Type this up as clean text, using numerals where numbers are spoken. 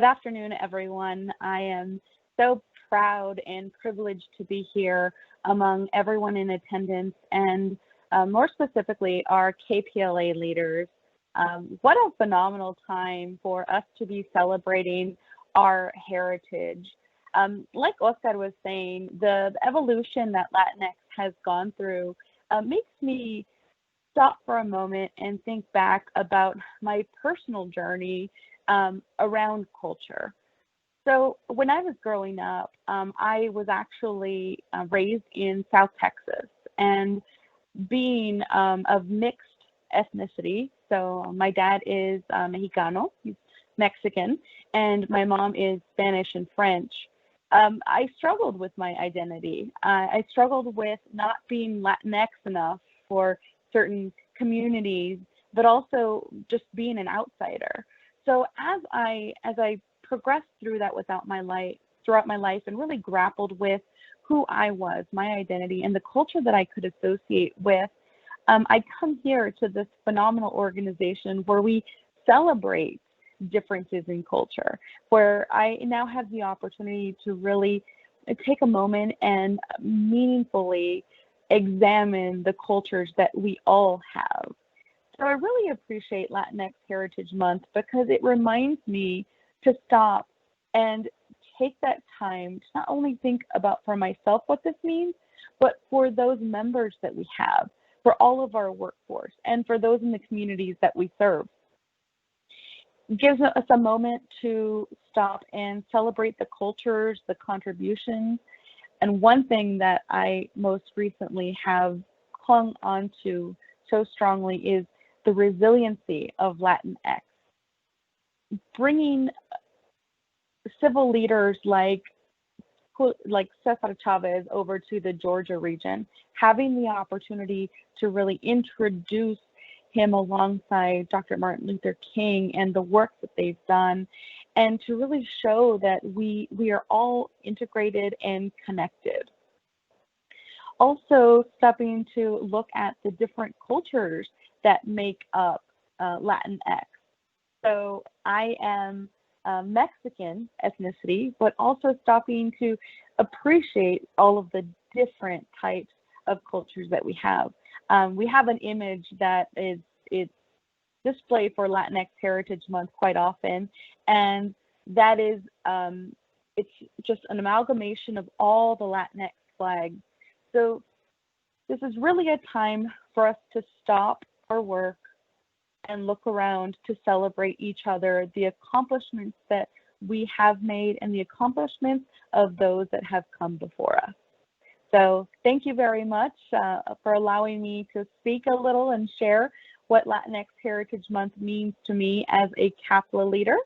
afternoon, everyone. I am so proud and privileged to be here among everyone in attendance and more specifically our KPLA leaders. What a phenomenal time for us to be celebrating our heritage. Like Oscar was saying, the evolution that Latinx has gone through makes me stop for a moment and think back about my personal journey around culture. So when I was growing up, I was actually raised in South Texas, and being of mixed ethnicity. So my dad is Mexicano, he's Mexican, and my mom is Spanish and French. I struggled with my identity. I struggled with not being Latinx enough for certain communities, but also just being an outsider. So as I progressed through that throughout my life and really grappled with who I was, my identity, and the culture that I could associate with, I come here to this phenomenal organization where we celebrate differences in culture, where I now have the opportunity to really take a moment and meaningfully examine the cultures that we all have. So I really appreciate LatinX Heritage Month because it reminds me to stop and take that time to not only think about for myself what this means, but for those members that we have, for all of our workforce, and for those in the communities that we serve. It gives us a moment to stop and celebrate the cultures, the contributions. And one thing that I most recently have clung onto so strongly is the resiliency of Latinx. Bringing civil leaders like Cesar Chavez over to the Georgia region, having the opportunity to really introduce him alongside Dr. Martin Luther King and the work that they've done, and to really show that we are all integrated and connected. Also stopping to look at the different cultures that make up Latinx. So I am Mexican ethnicity, but also stopping to appreciate all of the different types of cultures that we have. We have an image that is displayed for LatinX Heritage Month quite often, and that is it's just an amalgamation of all the Latinx flags. So this is really a time for us to stop our work and look around to celebrate each other, the accomplishments that we have made and the accomplishments of those that have come before us. So thank you very much for allowing me to speak a little and share what Latinx Heritage Month means to me as a KPLA leader.